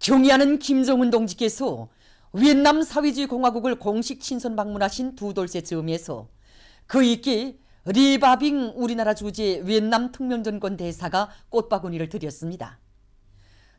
경의하는 김정은 동지께서 위et남 사회주의 공화국을 공식 친선 방문하신 두 돌쇠 즈음에서 그 있기 리바빙 우리나라 주재 위et남 특명전권 대사가 꽃바구니를 드렸습니다.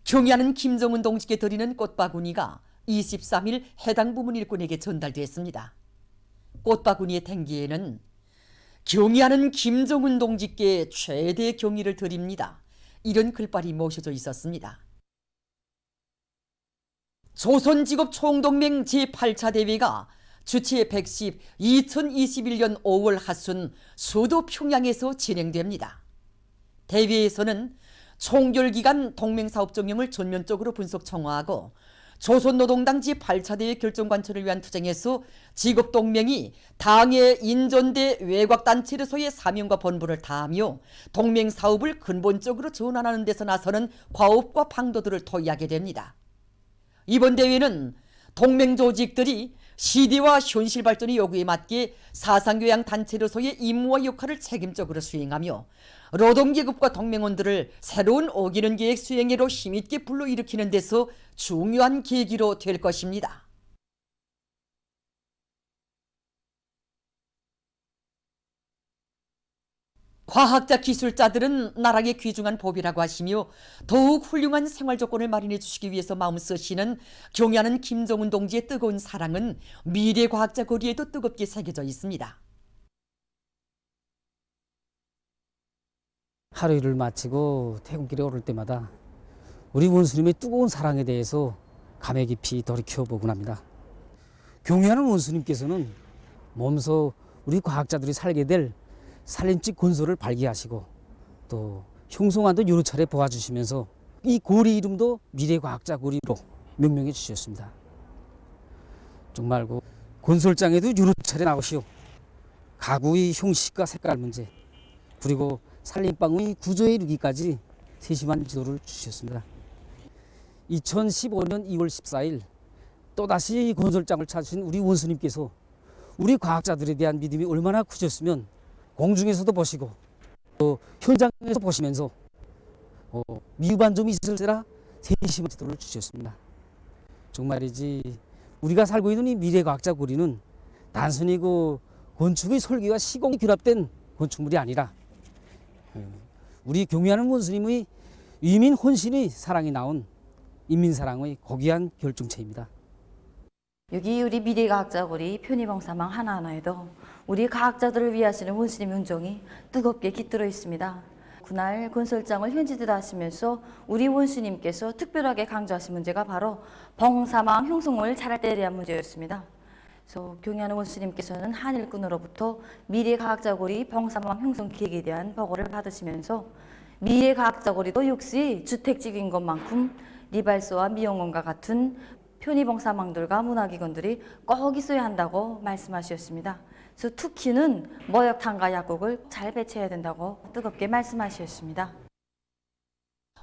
경의하는 김정은 동지께 드리는 꽃바구니가 23일 해당 부문 일꾼에게 전달됐습니다. 꽃바구니의 탱기에는 경의하는 김정은 동지께 최대 경의를 드립니다. 이런 글발이 모셔져 있었습니다. 조선직업 총동맹 제8차 대회가 주최 110 2021년 5월 하순 수도 평양에서 진행됩니다. 대회에서는 총결기간 동맹사업 정령을 전면적으로 분석 청화하고 조선노동당 제8차 대회 결정 관철을 위한 투쟁에서 직업동맹이 당의 인전대 외곽단체로서의 사명과 본분을 다하며 동맹사업을 근본적으로 전환하는 데서 나서는 과업과 방도들을 토의하게 됩니다. 이번 대회는 동맹 조직들이 시대와 현실 발전의 요구에 맞게 사상교양 단체로서의 임무와 역할을 책임적으로 수행하며 노동계급과 동맹원들을 새로운 어기는 계획 수행회로 힘있게 불러일으키는 데서 중요한 계기로 될 것입니다. 과학자 기술자들은 나라의 귀중한 보배라고 하시며 더욱 훌륭한 생활 조건을 마련해 주시기 위해서 마음 쓰시는 경의하는 김정은 동지의 뜨거운 사랑은 미래 과학자 거리에도 뜨겁게 새겨져 있습니다. 하루 일을 마치고 퇴근길에 오를 때마다 우리 원수님의 뜨거운 사랑에 대해서 감회 깊이 돌이켜보곤 합니다. 경의하는 원수님께서는 몸소 우리 과학자들이 살게 될 살림집 건설을 발기하시고 또 형성안도 여러 차례 도와주시면서 이 고리 이름도 미래과학자 고리로 명명해 주셨습니다. 정말 그 건설장에도 여러 차례 나오시오. 가구의 형식과 색깔 문제 그리고 살림방의 구조에 이르기까지 세심한 지도를 주셨습니다. 2015년 2월 14일 또다시 건설장을 찾으신 우리 원수님께서 우리 과학자들에 대한 믿음이 얼마나 크셨으면 공중에서도 보시고 또 현장에서 보시면서 미흡한 점이 있을세라 세심한 지도를 주셨습니다. 정말이지 우리가 살고 있는 이 미래과학자 고리는 단순히 그 건축의 설계와 시공이 결합된 건축물이 아니라 우리 경의하는 원수님의 위민 혼신의 사랑이 나온 인민사랑의 고귀한 결정체입니다. 여기 우리 미래과학자 고리 편의봉사망 하나하나에도 우리 과학자들을 위하시는 원수님의 은정이 뜨겁게 깃들어 있습니다. 그날 건설장을 현지대로 하시면서 우리 원수님께서 특별하게 강조하신 문제가 바로 봉사망 형성을 잘할 때에 대한 문제였습니다. 그래서 경의하는 원수님께서는 한일군으로부터 미래과학자 고리 봉사망 형성 계획에 대한 보고를 받으시면서 미래과학자 고리도 역시 주택지구인 것만큼 리발소와 미용원과 같은 편의봉사망들과 문화기관들이 꼭 있어야 한다고 말씀하셨습니다. 그래서 특히는 모욕탕과 약국을 잘 배치해야 된다고 뜨겁게 말씀하셨습니다.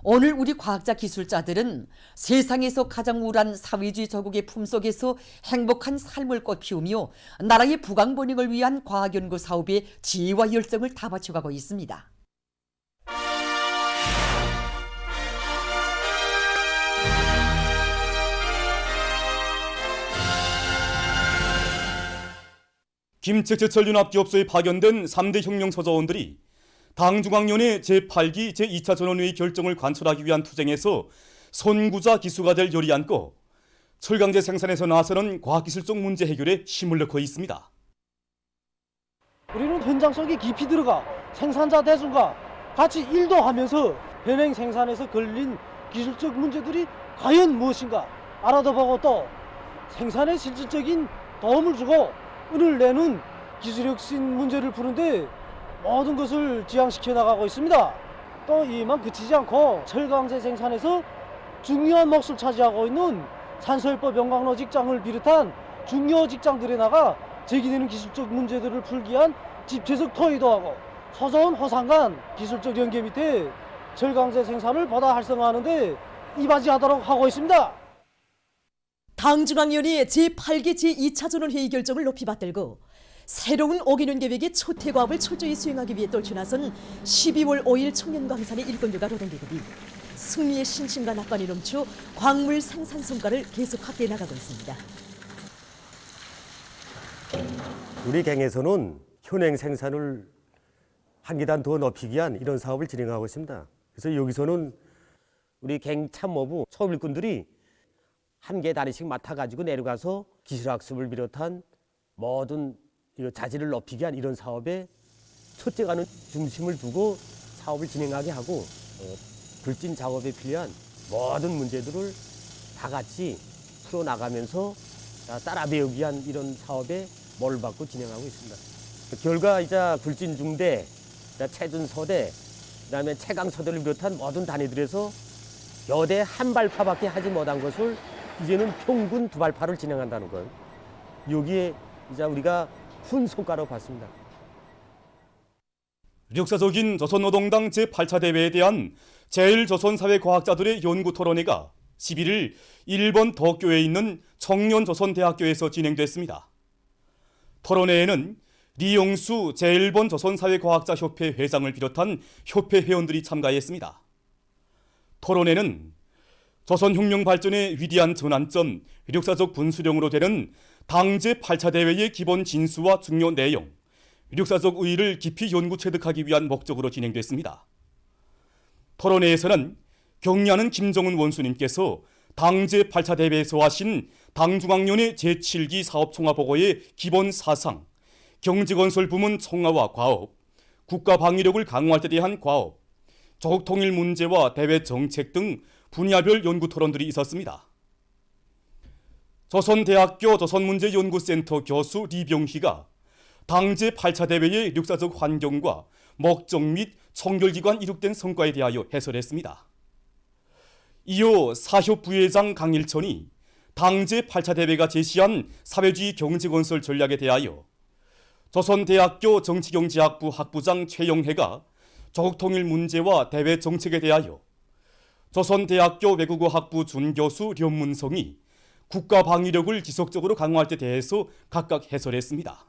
오늘 우리 과학자 기술자들은 세상에서 가장 우울한 사회주의 저국의 품속에서 행복한 삶을 꽃피우며 나라의 부강번영을 위한 과학연구 사업에 지혜와 열정을 다 바쳐가고 있습니다. 김책제철 윤합기업소에 파견된 3대 혁명서저원들이 당중앙위원회 제8기 제2차 전원회의 결정을 관철하기 위한 투쟁에서 선구자 기수가 될 열이 안고 철강제 생산에서 나서는 과학기술적 문제 해결에 힘을 넣고 있습니다. 우리는 현장 속에 깊이 들어가 생산자 대중과 같이 일도 하면서 현행 생산에서 걸린 기술적 문제들이 과연 무엇인가 알아도 보고 또 생산에 실질적인 도움을 주고 은을 내는 기술혁신 문제를 푸는데 모든 것을 지향시켜 나가고 있습니다. 또 이만 그치지 않고 철강제 생산에서 중요한 몫을 차지하고 있는 산소해법 연광로 직장을 비롯한 중요 직장들에 나가 제기되는 기술적 문제들을 풀기 위한 집체적 토의도 하고 소소한 호상 간 기술적 연계 밑에 철강제 생산을 보다 활성화하는데 이바지하도록 하고 있습니다. 당중앙위원회 제8기 제2차 전원회의 결정을 높이 받들고 새로운 5개년 계획의 초태과업을 철저히 수행하기 위해 떨쳐 나선 12월 5일 청년광산의 일꾼들과 노동계급이 승리의 신심과 낙관이 넘쳐 광물 생산 성과를 계속 확대해 나가고 있습니다. 우리 갱에서는 현행 생산을 한 계단 더 높이기 위한 이런 사업을 진행하고 있습니다. 그래서 여기서는 우리 갱 참모부 소일꾼들이 한 계단씩 맡아가지고 내려가서 기술학습을 비롯한 모든 자질을 높이기 위한 이런 사업에 첫째가는 중심을 두고 사업을 진행하게 하고 불진 작업에 필요한 모든 문제들을 다 같이 풀어나가면서 따라 배우기 위한 이런 사업에 몰을 받고 진행하고 있습니다. 결과이자 불진 중대, 체준 소대, 그다음에 최강 소대를 비롯한 모든 단위들에서 여대 한 발파밖에 하지 못한 것을 이제는 평균 두 발파를 진행한다는 것. 여기에 이제 우리가 큰 성과로 봤습니다. 역사적인 조선노동당 제8차 대회에 대한 제일조선사회과학자들의 연구토론회가 11일 일본 도쿄에 있는 청년조선대학교에서 진행됐습니다. 토론회에는 리용수 제1본 조선사회과학자협회 회장을 비롯한 협회 회원들이 참가했습니다. 토론회는 조선혁명 발전의 위대한 전환점, 역사적 분수령으로 되는 당 제8차 대회의 기본 진수와 중요 내용, 역사적 의의를 깊이 연구 체득하기 위한 목적으로 진행됐습니다. 토론회에서는 경리하는 김정은 원수님께서 당 제8차 대회에서 하신 당중앙위원회 제7기 사업총화보고의 기본 사상, 경제건설 부문 총화와 과업, 국가 방위력을 강화할 때 대한 과업, 조국 통일 문제와 대외 정책 등 분야별 연구 토론들이 있었습니다. 조선대학교 조선문제연구센터 교수 리병희가 당 제8차 대회의 역사적 환경과 목적 및 총결기관 이룩된 성과에 대하여 해설했습니다. 이어 사협 부회장 강일천이 당 제8차 대회가 제시한 사회주의 경제건설 전략에 대하여 조선대학교 정치경제학부 학부장 최영혜가 조국 통일 문제와 대외 정책에 대하여 조선대학교 외국어학부 준교수 련문성이 국가 방위력을 지속적으로 강화할 때 대해서 각각 해설했습니다.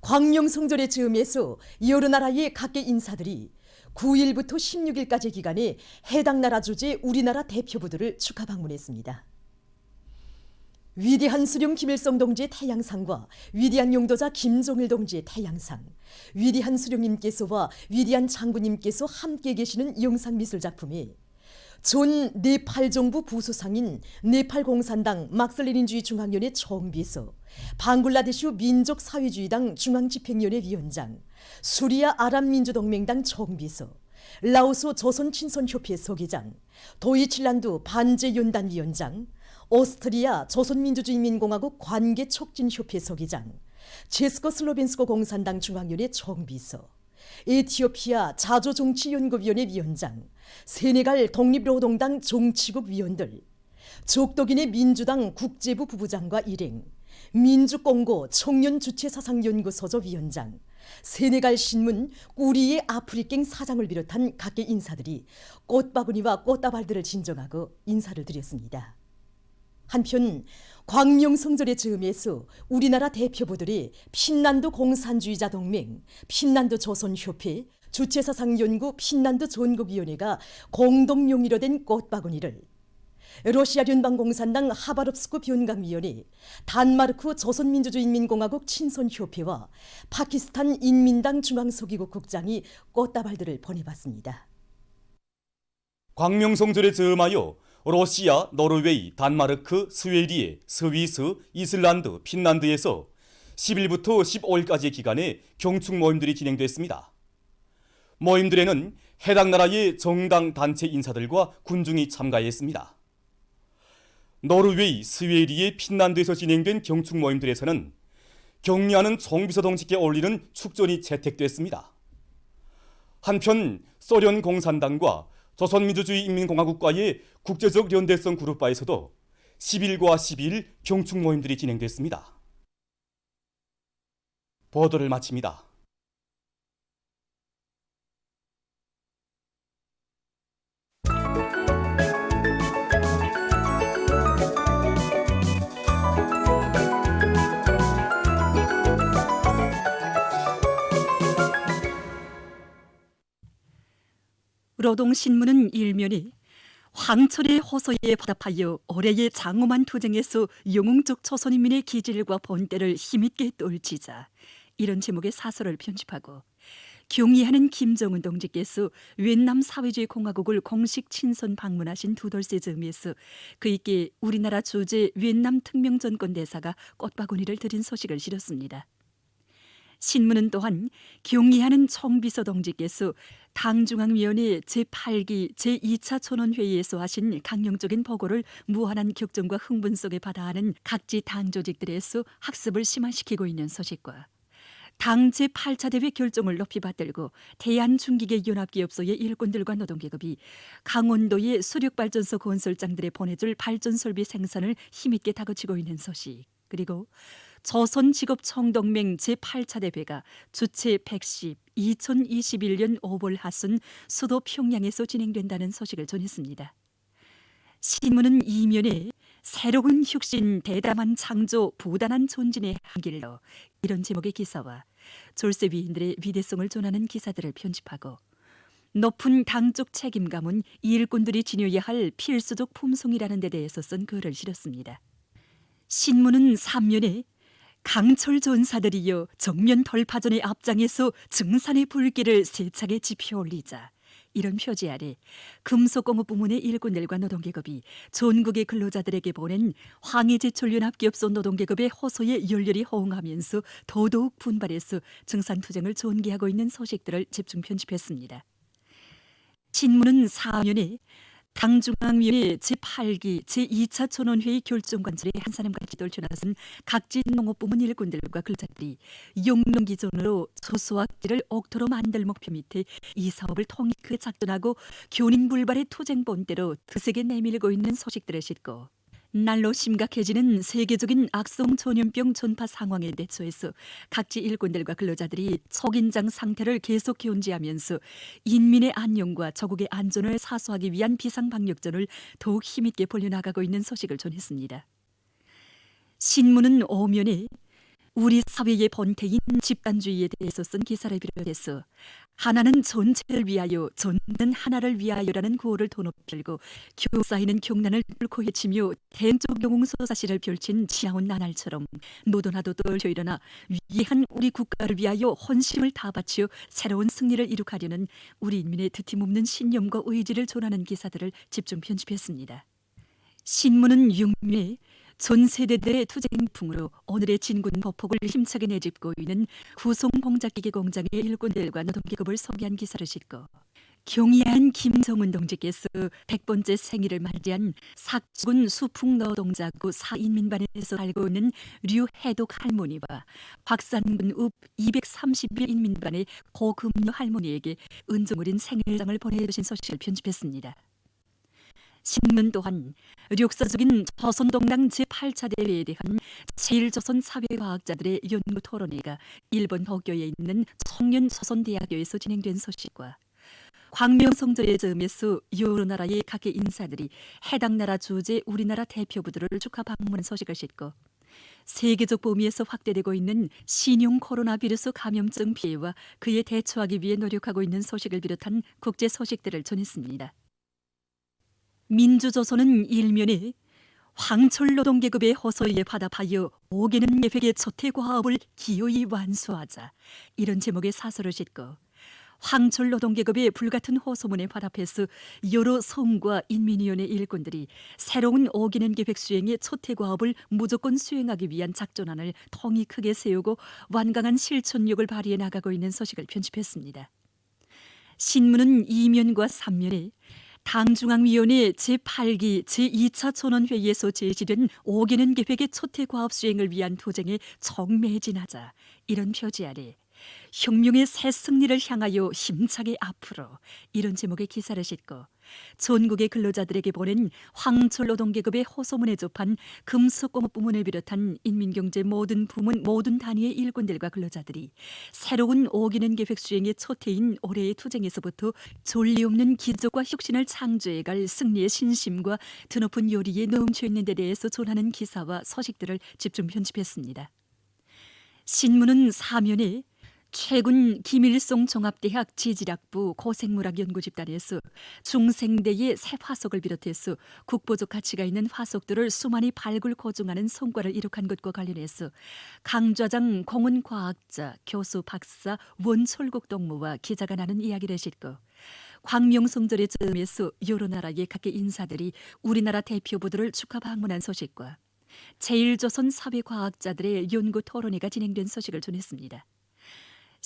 광명성절의 즈음에서 여러 나라의 각계 인사들이 9일부터 16일까지 기간에 해당 나라 주재 우리나라 대표부들을 축하 방문했습니다. 위대한 수령 김일성 동지의 태양상과 위대한 용도자 김종일 동지의 태양상, 위대한 수령님께서와 위대한 장군님께서 함께 계시는 영상미술작품이 전 네팔 정부 부수상인 네팔 공산당 막슬레닌주의 중앙위원회 총비서, 방글라데시 민족사회주의당 중앙집행위원회 위원장, 수리아 아랍민주동맹당 총비서, 라오스 조선친선협회 서기장, 도이칠란드 반제연단 위원장, 오스트리아 조선민주주의인민공화국 관계촉진협회 서기장, 체스코슬로벤스코 공산당 중앙위원회 총비서, 에티오피아 자조정치연구위원회 위원장, 세네갈 독립노동당 정치국 위원들, 적도기네 민주당 국제부 부부장과 일행, 민주공고 청년주체사상연구소조 위원장, 세네갈 신문 꾸리의 아프리깽 사장을 비롯한 각계 인사들이 꽃바구니와 꽃다발들을 진정하고 인사를 드렸습니다. 한편 광명성절의 즈음에서 우리나라 대표부들이 핀란드 공산주의자 동맹, 핀란드 조선협회, 주체사상연구 핀란드 전국위원회가 공동명의로 된 꽃바구니를, 러시아 연방공산당 하바롭스크 변강위원회, 단마르크 조선민주주의인민공화국 친선협회와 파키스탄 인민당 중앙서기국 국장이 꽃다발들을 보내봤습니다. 광명성절에 즈음하여 러시아, 노르웨이, 단마르크, 스웨디에, 스위스, 이슬란드, 핀란드에서 10일부터 15일까지의 기간에 경축 모임들이 진행됐습니다. 모임들에는 해당 나라의 정당 단체 인사들과 군중이 참가했습니다. 노르웨이, 스웨디에, 핀란드에서 진행된 경축 모임들에서는 격리하는 총비서동지께 어울리는 축전이 채택됐습니다. 한편 소련 공산당과 조선민주주의인민공화국과의 국제적 연대성 그룹바에서도 10일과 12일 경축 모임들이 진행됐습니다. 보도를 마칩니다. 노동신문은 일면에 황철의 호소에 보답하여 올해의 장엄한 투쟁에서 영웅적 조선인민의 기질과 본때를 힘있게 떨치자 이런 제목의 사설을 편집하고 경의하는 김정은 동지께서越南 사회주의 공화국을 공식 친선 방문하신 두 돌세 즈음에서 그에게 우리나라 주재越南 특명전권 대사가 꽃바구니를 드린 소식을 실었습니다. 신문은 또한 경의하는 총비서 동지께서 당중앙위원회 제8기 제2차 촌원회의에서 하신 강령적인 보고를 무한한 격정과 흥분 속에 받아하는 각지 당 조직들에서 학습을 심화시키고 있는 소식과 당 제8차 대회 결정을 높이 받들고 대한중기계 연합기업소의 일꾼들과 노동계급이 강원도의 수력발전소 건설장들에 보내줄 발전설비 생산을 힘있게 다그치고 있는 소식, 그리고 조선직업총동맹 제8차 대회가 주최 110 2021년 5월 하순 수도 평양에서 진행된다는 소식을 전했습니다. 신문은 이면에 새로운 혁신, 대담한 창조, 부단한 존진의 한길로 이런 제목의 기사와 졸세위인들의 위대성을 전하는 기사들을 편집하고 높은 당적 책임감은 일꾼들이 지녀야 할 필수적 품성이라는 데 대해서 쓴 글을 실었습니다. 신문은 3면에 강철 전사들이여 정면 돌파전의 앞장에서 증산의 불길을 세차게 지펴 올리자 이런 표지 아래 금속공업 부문의 일꾼들과 노동계급이 전국의 근로자들에게 보낸 황해제철연합기업소 노동계급의 호소에 열렬히 호응하면서 더더욱 분발해서 증산투쟁을 전개하고 있는 소식들을 집중 편집했습니다. 신문은 4면에 당중앙위원회 제8기 제2차 촌원회의 결정관절에 한 사람같이 떨쳐나선 각지 농업부문 일꾼들과 근로자들이 용농 기존으로 소수악지를 옥토로 만들 목표 밑에 이 사업을 통일하게 작전하고 교린불발의 투쟁 본대로 드세게 내밀고 있는 소식들을 싣고 날로 심각해지는 세계적인 악성 전염병 전파 상황에 대처해서 각지 일꾼들과 근로자들이 초긴장 상태를 계속 견지하면서 인민의 안녕과 조국의 안전을 사수하기 위한 비상방역전을 더욱 힘있게 벌려나가고 있는 소식을 전했습니다. 신문은 5면에 우리 사회의 본태인 집단주의에 대해서 쓴 기사를 비롯해서 하나는 전체를 위하여, 전는 하나를 위하여라는 구호를 더 높이 들고 교사이는 경난을 뚫고 헤치며 대적 영웅소사시를 펼친 지나온 나날처럼 노도나도 떨쳐 일어나 위대한 우리 국가를 위하여 헌심을 다 바치어 새로운 승리를 이룩하려는 우리 인민의 드팀없는 신념과 의지를 전하는 기사들을 집중 편집했습니다. 신문은 6면에 전 세대들의 투쟁풍으로 오늘의 진군 보폭을 힘차게 내짚고 있는 구송공작기계 공장의 일꾼들과 노동계급을 소개한 기사를 싣고 경의한 김정은 동지께서 100번째 생일을 맞이한 삭군 수풍노동자구 4인민반에서 살고 있는 류해독 할머니와 박산군 읍 231 인민반의 고금녀 할머니에게 은종어린 생일장을 보내주신 소식을 편집했습니다. 신문 또한 역사적인 조선동당 제8차 대회에 대한 제1조선 사회과학자들의 연구 토론회가 일본 도쿄에 있는 청년조선대학교에서 진행된 소식과 광명성조의 즈음에서 여러 나라의 각계 인사들이 해당 나라 주재 우리나라 대표부들을 축하 방문한 소식을 싣고 세계적 범위에서 확대되고 있는 신용 코로나 바이러스 감염증 피해와 그에 대처하기 위해 노력하고 있는 소식을 비롯한 국제 소식들을 전했습니다. 민주조선은 일면에 황철 노동계급의 호소에 화답하여 5개년 계획의 초태과업을 기어이 완수하자 이런 제목의 사설을 싣고 황철 노동계급의 불같은 호소문에 화답해서 여러 성과 인민위원회 일꾼들이 새로운 5개년 계획 수행의 초태과업을 무조건 수행하기 위한 작전안을 통이 크게 세우고 완강한 실천력을 발휘해 나가고 있는 소식을 편집했습니다. 신문은 2면과 3면에 당중앙위원회 제8기 제2차 촌원회의에서 제시된 5개년 계획의 초태과업 수행을 위한 투쟁에 촉매진하자 이런 표지 아래 혁명의 새 승리를 향하여 힘차게 앞으로 이런 제목의 기사를 싣고 전국의 근로자들에게 보낸 황철 노동계급의 호소문에 접한 금속공업 부문을 비롯한 인민경제 모든 부문 모든 단위의 일꾼들과 근로자들이 새로운 5개년 계획 수행의 초태인 올해의 투쟁에서부터 졸리 없는 기적과 혁신을 창조해갈 승리의 신심과 드높은 요리에 넘쳐있는 데 대해서 전하는 기사와 소식들을 집중 편집했습니다. 신문은 4면에 최근 김일성 종합대학 지질학부 고생물학 연구집단에서 중생대의 새 화석을 비롯해서 국보적 가치가 있는 화석들을 수많이 발굴 고증하는 성과를 이룩한 것과 관련해서 강좌장 공은과학자 교수 박사 원철국 동무와 기자가 나눈 이야기를 싣고 광명성절의 즈음에서 여러 나라의 각계 인사들이 우리나라 대표부들을 축하 방문한 소식과 제1조선 사회과학자들의 연구 토론회가 진행된 소식을 전했습니다.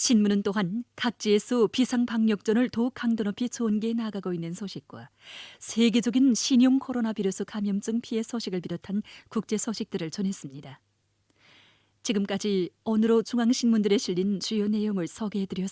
신문은 또한 각지에서 비상방역전을 더욱 강도 높이 전개해 나가고 있는 소식과 세계적인 신형 코로나 바이러스 감염증 피해 소식을 비롯한 국제 소식들을 전했습니다. 지금까지 오늘로 중앙신문들에 실린 주요 내용을 소개해드렸습니다.